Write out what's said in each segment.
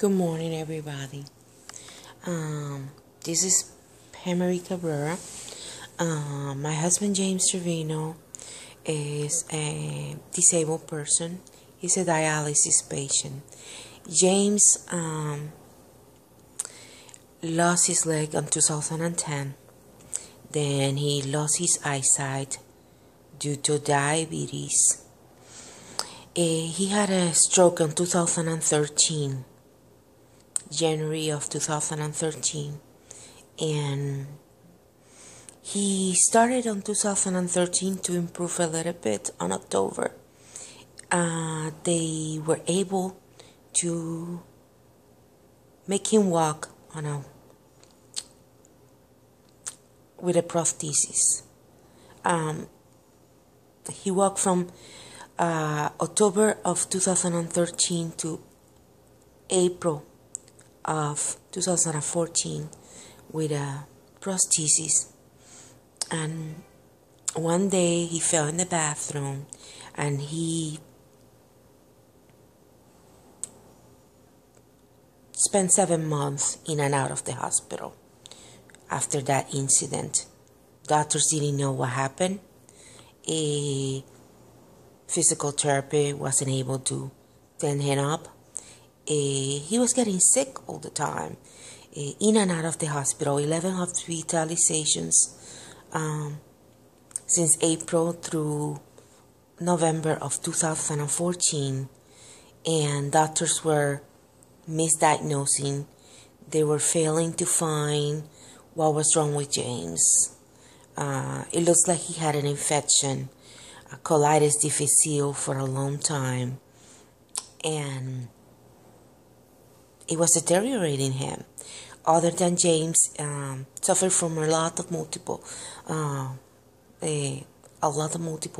Good morning, everybody. This is Pamela Cabrera. My husband, James Stravino, is a disabled person. He's a dialysis patient. James lost his leg in 2010. Then he lost his eyesight due to diabetes. He had a stroke in 2013. January of 2013, and he started on 2013 to improve a little bit on October. They were able to make him walk with a prosthesis. He walked from October of 2013 to April of 2014 with a prosthesis, and one day he fell in the bathroom and he spent 7 months in and out of the hospital. After that incident, doctors didn't know what happened. Physical therapy wasn't able to stand him up. He was getting sick all the time, in and out of the hospital, 11 hospitalizations since April through November of 2014, and doctors were misdiagnosing. They were failing to find what was wrong with James. It looks like he had an infection, a colitis difficile, for a long time, and it was deteriorating him. Other than James, suffered from a lot of multiple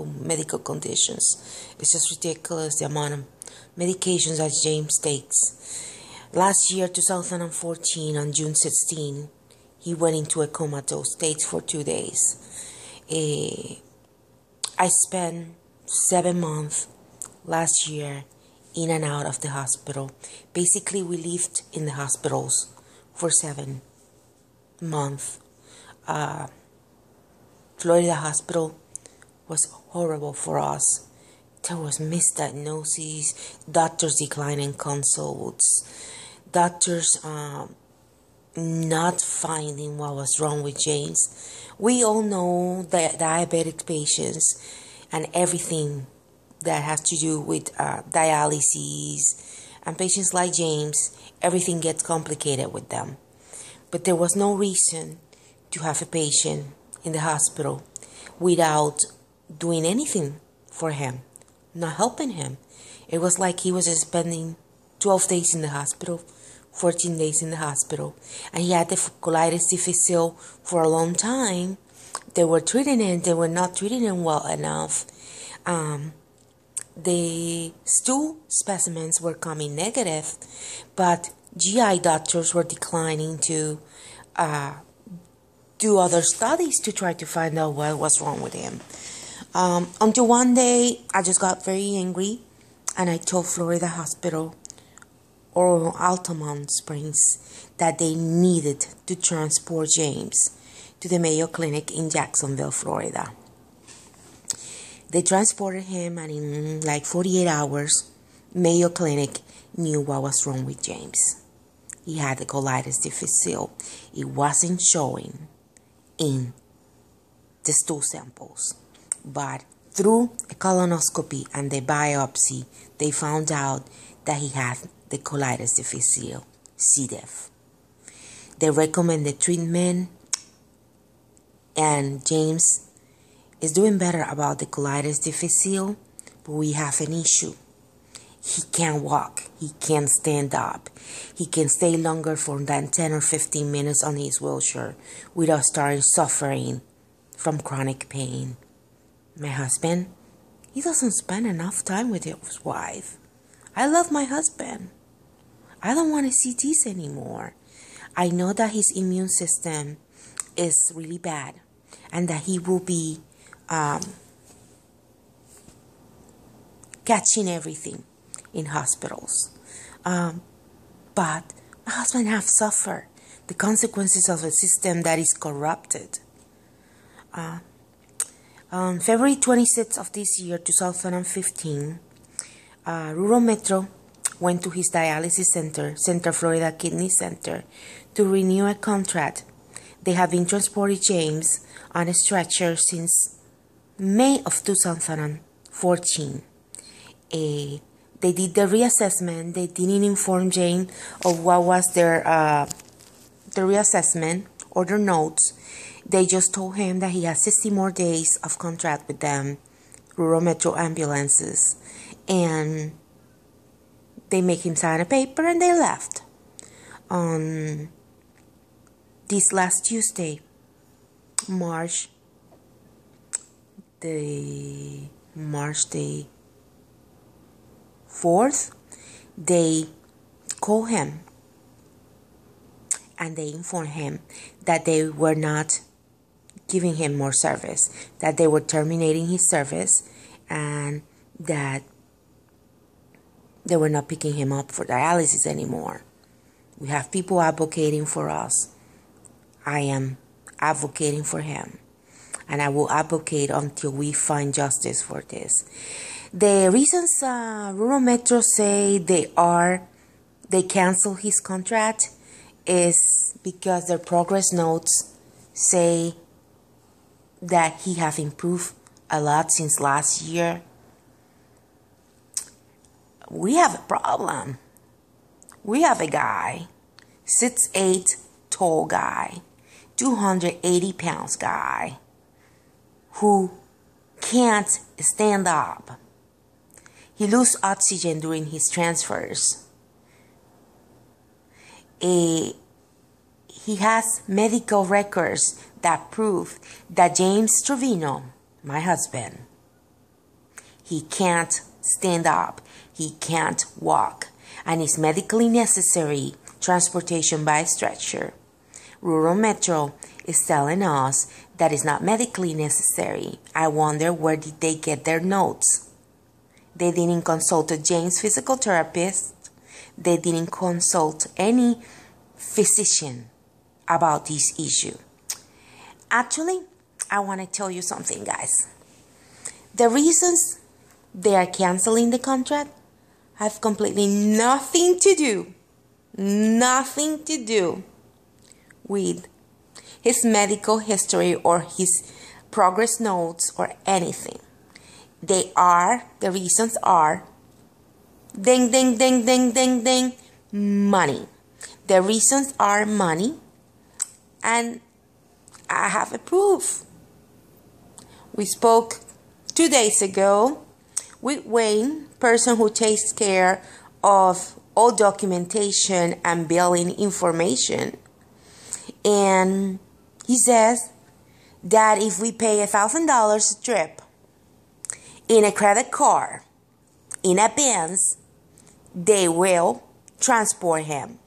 medical conditions. It's just ridiculous the amount of medications that James takes. Last year, 2014, on June 16, he went into a comatose state for 2 days. I spent 7 months last year in and out of the hospital. Basically, we lived in the hospitals for 7 months. Florida hospital was horrible for us. There was misdiagnosis, doctors declining consults, doctors not finding what was wrong with James. We all know that diabetic patients and everything that has to do with dialysis, and patients like James, everything gets complicated with them. But there was no reason to have a patient in the hospital without doing anything for him, not helping him. It was like he was spending 12 days in the hospital, 14 days in the hospital, and he had the colitis difficile for a long time. They were treating him, they were not treating him well enough. The stool specimens were coming negative, but GI doctors were declining to do other studies to try to find out what was wrong with him. Until one day, I just got very angry, and I told Florida Hospital or Altamont Springs that they needed to transport James to the Mayo Clinic in Jacksonville, Florida. They transported him, and in like 48 hours, Mayo Clinic knew what was wrong with James. He had the colitis difficile. It wasn't showing in the stool samples, but through a colonoscopy and the biopsy, they found out that he had the colitis difficile, C. diff. They recommended treatment, and James is doing better about the colitis difficile, but we have an issue. He can't walk. He can't stand up. He can stay longer for than 10 or 15 minutes on his wheelchair without starting suffering from chronic pain. My husband, he doesn't spend enough time with his wife. I love my husband. I don't want to see this anymore. I know that his immune system is really bad, and that he will be catching everything in hospitals. But my husband have suffered the consequences of a system that is corrupted. On February 26th of this year, 2015, Rural Metro went to his dialysis center, Central Florida Kidney Center, to renew a contract. They have been transporting James on a stretcher since May of 2014. They did the reassessment. They didn't inform James of what was their the reassessment or their notes. They just told him that he has 60 more days of contract with them, Rural Metro Ambulances, and they make him sign a paper and they left. On this last Tuesday, March the 4th, they call him and they inform him that they were not giving him more service, that they were terminating his service, and that they were not picking him up for dialysis anymore. We have people advocating for us. I am advocating for him, and I will advocate until we find justice for this. The reasons Rural Metro say they cancel his contract is because their progress notes say that he have improved a lot since last year. We have a problem. We have a guy, 6'8", tall guy, 280 pounds guy, who can't stand up. He loses oxygen during his transfers. He has medical records that prove that James Stravino, my husband, he can't stand up, he can't walk, and it's medically necessary transportation by stretcher. Rural Metro is telling us that it's not medically necessary. I wonder where did they get their notes. They didn't consult a James physical therapist. They didn't consult any physician about this issue. Actually, I want to tell you something, guys. The reasons they are canceling the contract have completely nothing to do with his medical history or his progress notes or anything. The reasons are ding, ding, ding, ding, ding, ding, money. The reasons are money, and I have a proof. We spoke 2 days ago with Wayne, person who takes care of all documentation and billing information. And he says that if we pay $1,000 a trip in a credit card, in advance, they will transport him.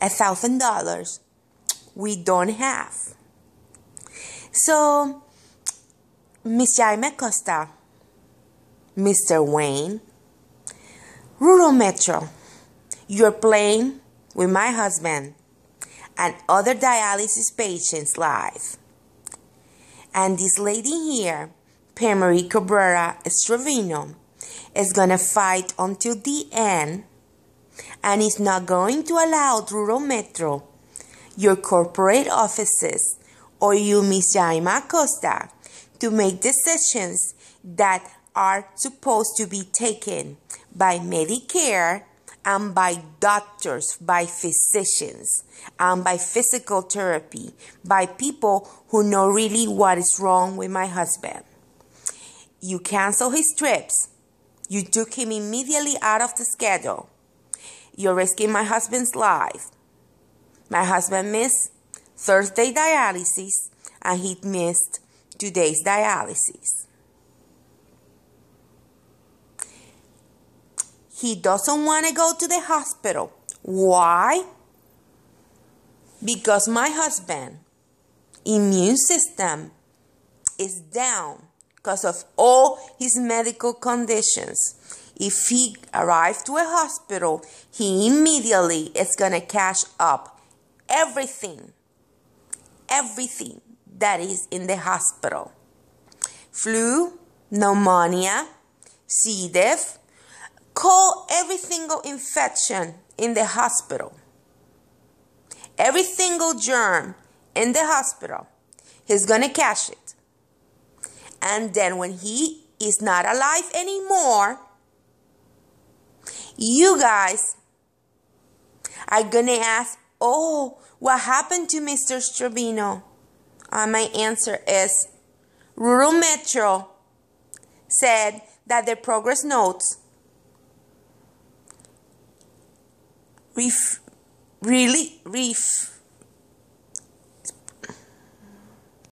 $1,000 we don't have. So, Miss Jaime Costa, Mr. Wayne, Rural Metro, you're playing with my husband and other dialysis patients' life. And this lady here, Marie Cabrera Stravino, is going to fight until the end, and is not going to allow Rural Metro, your corporate offices, or you, Miss Jaime Costa, to make decisions that are supposed to be taken by Medicare and by doctors, by physicians, and by physical therapy, by people who know really what is wrong with my husband. You cancel his trips. You took him immediately out of the schedule. You're risking my husband's life. My husband missed Thursday dialysis, and he missed today's dialysis. He doesn't want to go to the hospital. Why? Because my husband's immune system is down because of all his medical conditions. If he arrives to a hospital, he immediately is going to cash up everything that is in the hospital. Flu, pneumonia, C. diff, call every single infection in the hospital. Every single germ in the hospital, he's going to cash it. And then when he is not alive anymore, you guys are going to ask, oh, what happened to Mr. Stravino? My answer is, Rural Metro said that the progress notes